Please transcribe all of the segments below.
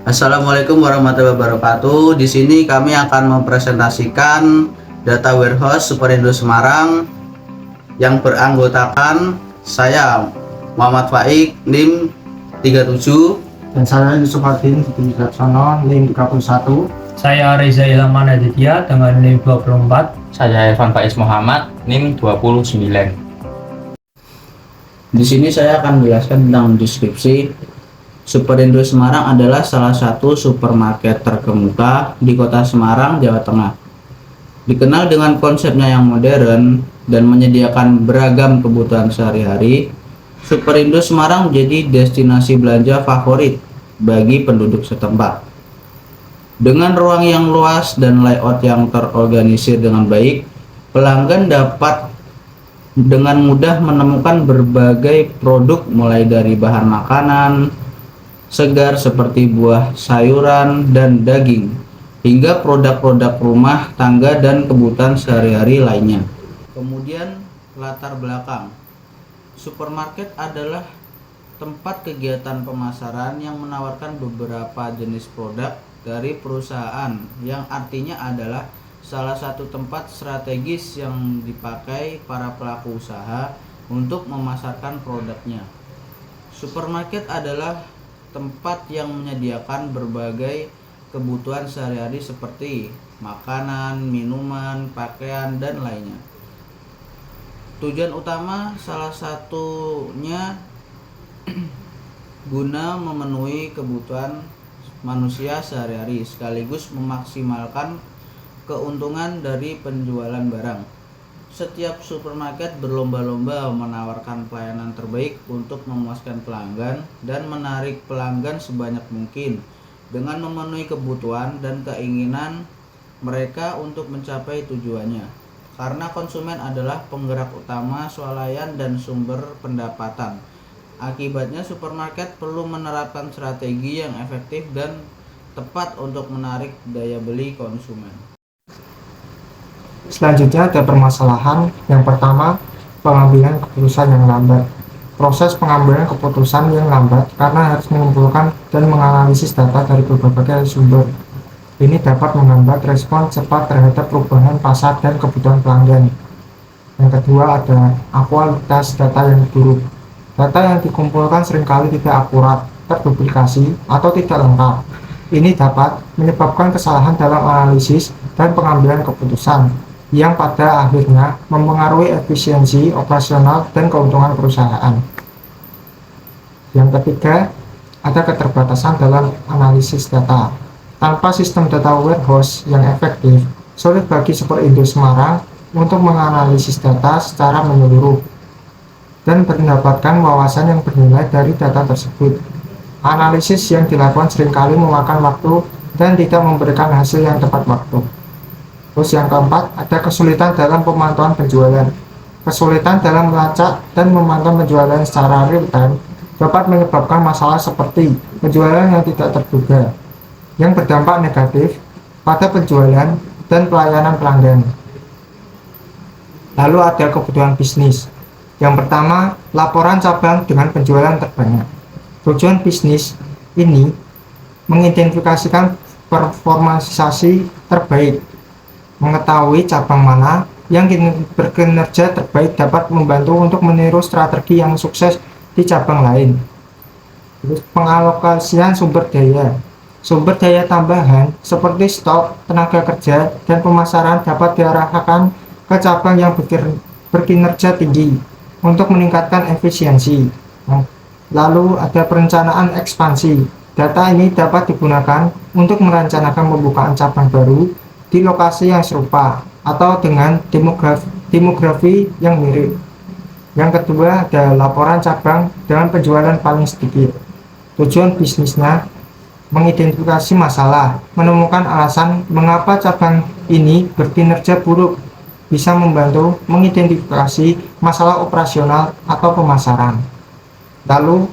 Assalamualaikum warahmatullahi wabarakatuh. Di sini kami akan mempresentasikan data warehouse Superindo Semarang yang beranggotakan saya Muhammad Faik NIM 37 dan saya Yusuf Adin Sudiwicaksono NIM 31. Saya Reza Ilham Aditya dengan NIM 24. Saya Irfan Faiz Muhammad NIM 29. Di sini saya akan menjelaskan tentang deskripsi. Superindo Semarang adalah salah satu supermarket terkemuka di Kota Semarang, Jawa Tengah. Dikenal dengan konsepnya yang modern dan menyediakan beragam kebutuhan sehari-hari, Superindo Semarang menjadi destinasi belanja favorit bagi penduduk setempat. Dengan ruang yang luas dan layout yang terorganisir dengan baik, pelanggan dapat dengan mudah menemukan berbagai produk mulai dari bahan makanan segar seperti buah, sayuran, dan daging, hingga produk-produk rumah tangga dan kebutuhan sehari-hari lainnya. Kemudian latar belakang. Supermarket adalah tempat kegiatan pemasaran yang menawarkan beberapa jenis produk dari perusahaan, yang artinya adalah salah satu tempat strategis yang dipakai para pelaku usaha untuk memasarkan produknya. Supermarket adalah tempat yang menyediakan berbagai kebutuhan sehari-hari seperti makanan, minuman, pakaian, dan lainnya. Tujuan utama salah satunya guna memenuhi kebutuhan manusia sehari-hari sekaligus memaksimalkan keuntungan dari penjualan barang. Setiap supermarket berlomba-lomba menawarkan pelayanan terbaik untuk memuaskan pelanggan dan menarik pelanggan sebanyak mungkin dengan memenuhi kebutuhan dan keinginan mereka untuk mencapai tujuannya. Karena konsumen adalah penggerak utama swalayan dan sumber pendapatan. Akibatnya supermarket perlu menerapkan strategi yang efektif dan tepat untuk menarik daya beli konsumen. Selanjutnya ada permasalahan. Yang pertama, pengambilan keputusan yang lambat. Proses pengambilan keputusan yang lambat karena harus mengumpulkan dan menganalisis data dari berbagai sumber. Ini dapat menghambat respon cepat terhadap perubahan pasar dan kebutuhan pelanggan. Yang kedua ada kualitas data yang buruk. Data yang dikumpulkan seringkali tidak akurat, terduplikasi, atau tidak lengkap. Ini dapat menyebabkan kesalahan dalam analisis dan pengambilan keputusan, yang pada akhirnya mempengaruhi efisiensi operasional dan keuntungan perusahaan. Yang ketiga, ada keterbatasan dalam analisis data. Tanpa sistem data warehouse yang efektif, sulit bagi Superindo Semarang untuk menganalisis data secara menyeluruh dan mendapatkan wawasan yang bernilai dari data tersebut. Analisis yang dilakukan seringkali memakan waktu dan tidak memberikan hasil yang tepat waktu. Terus yang keempat, ada kesulitan dalam pemantauan penjualan. Kesulitan dalam melacak dan memantau penjualan secara real time dapat menyebabkan masalah seperti penjualan yang tidak terduga, yang berdampak negatif pada penjualan dan pelayanan pelanggan. Lalu ada kebutuhan bisnis. Yang pertama, laporan cabang dengan penjualan terbanyak. Tujuan bisnis ini mengidentifikasikan performansisasi terbaik. Mengetahui cabang mana yang berkinerja terbaik dapat membantu untuk meniru strategi yang sukses di cabang lain. Terus pengalokasian sumber daya. Sumber daya tambahan seperti stok, tenaga kerja, dan pemasaran dapat diarahkan ke cabang yang berkinerja tinggi untuk meningkatkan efisiensi. Lalu ada perencanaan ekspansi. Data ini dapat digunakan untuk merencanakan pembukaan cabang baru di lokasi yang serupa atau dengan demografi yang mirip. Yang kedua ada laporan cabang dengan penjualan paling sedikit. Tujuan bisnisnya mengidentifikasi masalah, menemukan alasan mengapa cabang ini berkinerja buruk, bisa membantu mengidentifikasi masalah operasional atau pemasaran. Lalu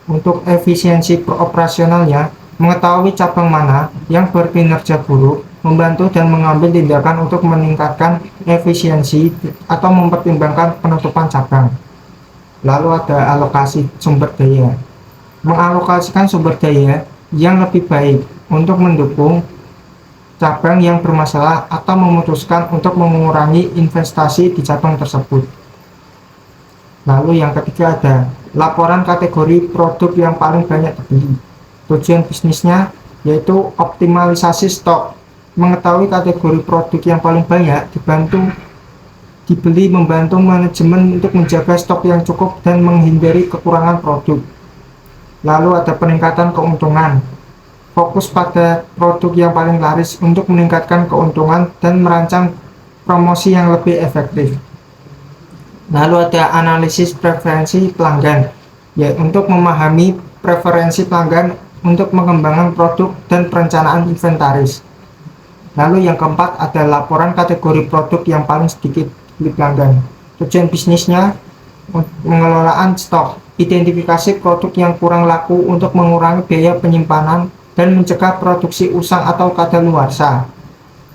untuk efisiensi operasionalnya, mengetahui cabang mana yang berkinerja buruk, membantu dan mengambil tindakan untuk meningkatkan efisiensi atau mempertimbangkan penutupan cabang. Lalu ada alokasi sumber daya. Mengalokasikan sumber daya yang lebih baik untuk mendukung cabang yang bermasalah atau memutuskan untuk mengurangi investasi di cabang tersebut. Lalu yang ketiga ada laporan kategori produk yang paling banyak dibeli. Tujuan bisnisnya yaitu optimalisasi stok. Mengetahui kategori produk yang paling banyak dibeli membantu manajemen untuk menjaga stok yang cukup dan menghindari kekurangan produk. Lalu ada peningkatan keuntungan. Fokus pada produk yang paling laris untuk meningkatkan keuntungan dan merancang promosi yang lebih efektif. Lalu ada analisis preferensi pelanggan, yaitu untuk memahami preferensi pelanggan untuk mengembangkan produk dan perencanaan inventaris. Lalu yang keempat ada laporan kategori produk yang paling sedikit dibeli pelanggan. Tujuan bisnisnya pengelolaan stok, identifikasi produk yang kurang laku untuk mengurangi biaya penyimpanan dan mencegah produksi usang atau kadaluarsa.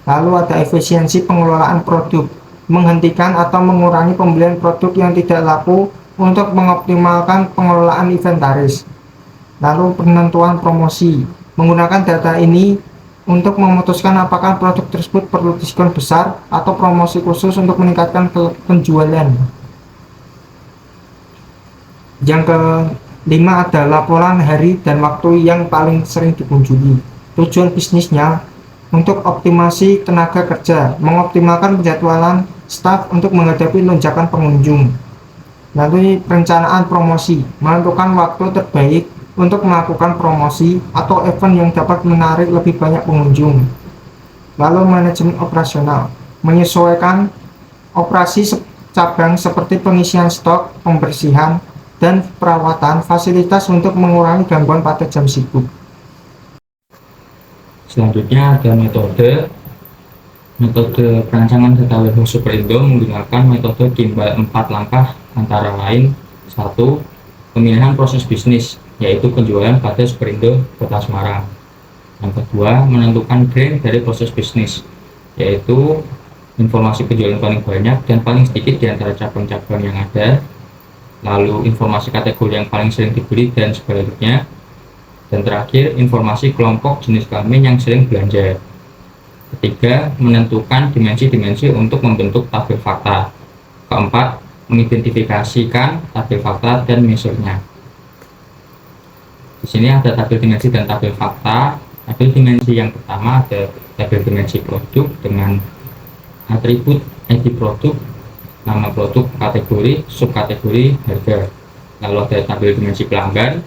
Lalu ada efisiensi pengelolaan produk, menghentikan atau mengurangi pembelian produk yang tidak laku untuk mengoptimalkan pengelolaan inventaris. Lalu penentuan promosi, menggunakan data ini untuk memutuskan apakah produk tersebut perlu diskon besar atau promosi khusus untuk meningkatkan penjualan. Yang kelima ada laporan hari dan waktu yang paling sering dikunjungi. Tujuan bisnisnya untuk optimasi tenaga kerja, mengoptimalkan penjadwalan staf untuk menghadapi lonjakan pengunjung. Lalu perencanaan promosi, menentukan waktu terbaik untuk melakukan promosi atau event yang dapat menarik lebih banyak pengunjung. Lalu manajemen operasional, menyesuaikan operasi cabang seperti pengisian stok, pembersihan, dan perawatan fasilitas untuk mengurangi gangguan pada jam sibuk. Selanjutnya ada metode perancangan data warehouse Superindo menggunakan metode gimbal 4 langkah, antara lain 1. Pemilihan proses bisnis, yaitu penjualan pada Superindo Kota Semarang. Yang kedua, menentukan brand dari proses bisnis, yaitu informasi penjualan paling banyak dan paling sedikit di antara cabang-cabang yang ada. Lalu informasi kategori yang paling sering dibeli dan sebaliknya. Dan terakhir, informasi kelompok jenis kelamin yang sering belanja. Ketiga, menentukan dimensi-dimensi untuk membentuk tabel fakta. Keempat, mengidentifikasikan tabel fakta dan measure-nya. Di sini ada tabel dimensi dan tabel fakta. Tabel dimensi yang pertama ada tabel dimensi produk dengan atribut ID produk, nama produk, kategori, subkategori, harga. Lalu ada tabel dimensi pelanggan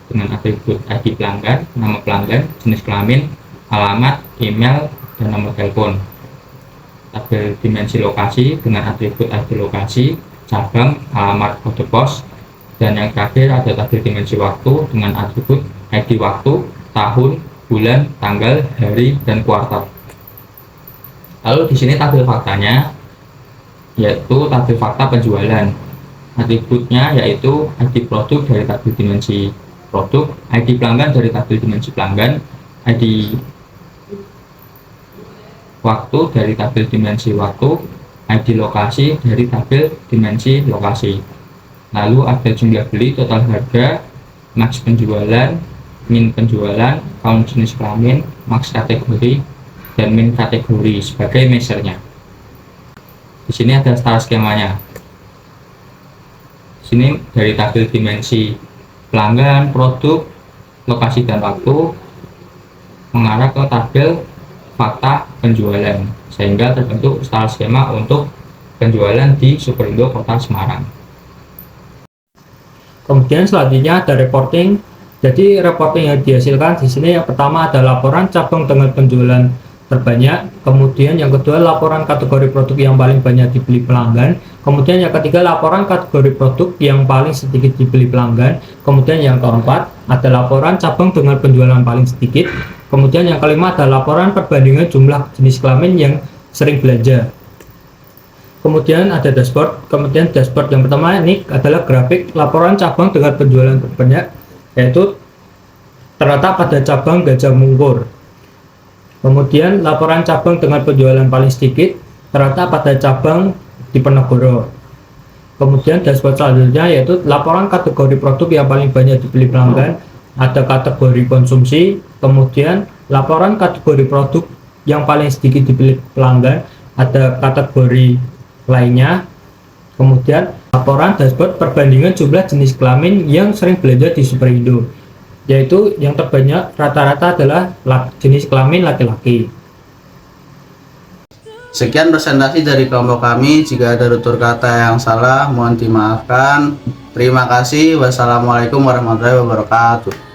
dengan atribut ID pelanggan, nama pelanggan, jenis kelamin, alamat, email, dan nomor telepon. Tabel dimensi lokasi dengan atribut ID lokasi, cabang, alamat, kode pos. Dan yang terakhir ada tabel dimensi waktu dengan atribut ID waktu, tahun, bulan, tanggal, hari, dan kuartal. Lalu di sini tabel faktanya yaitu tabel fakta penjualan. Atributnya yaitu ID produk dari tabel dimensi produk, ID pelanggan dari tabel dimensi pelanggan, ID waktu dari tabel dimensi waktu, ID lokasi dari tabel dimensi lokasi. Lalu ada jumlah beli, total harga, max penjualan, min penjualan, count jenis kelamin, max kategori, dan min kategori sebagai measure-nya. Di sini ada setara skemanya. Di sini dari tabel dimensi pelanggan, produk, lokasi, dan waktu mengarah ke tabel fakta penjualan, sehingga terbentuk setara skema untuk penjualan di Superindo Kota Semarang. Kemudian selanjutnya ada reporting. Jadi reporting yang dihasilkan di sini yang pertama ada laporan cabang dengan penjualan terbanyak, kemudian yang kedua laporan kategori produk yang paling banyak dibeli pelanggan, kemudian yang ketiga laporan kategori produk yang paling sedikit dibeli pelanggan, kemudian yang keempat ada laporan cabang dengan penjualan paling sedikit, kemudian yang kelima ada laporan perbandingan jumlah jenis kelamin yang sering belanja. Kemudian ada dashboard. Kemudian dashboard yang pertama ini adalah grafik laporan cabang dengan penjualan terbanyak, yaitu terletak pada cabang Gajah Mungkur. Kemudian laporan cabang dengan penjualan paling sedikit terletak pada cabang Diponegoro. Kemudian dashboard selanjutnya yaitu laporan kategori produk yang paling banyak dibeli pelanggan, ada kategori konsumsi, kemudian laporan kategori produk yang paling sedikit dipilih pelanggan, ada kategori lainnya, kemudian laporan dashboard perbandingan jumlah jenis kelamin yang sering belanja di Superindo, yaitu yang terbanyak rata-rata adalah jenis kelamin laki-laki. Sekian presentasi dari kelompok kami. Jika ada tutur kata yang salah mohon dimaafkan. Terima kasih. Wassalamualaikum warahmatullahi wabarakatuh.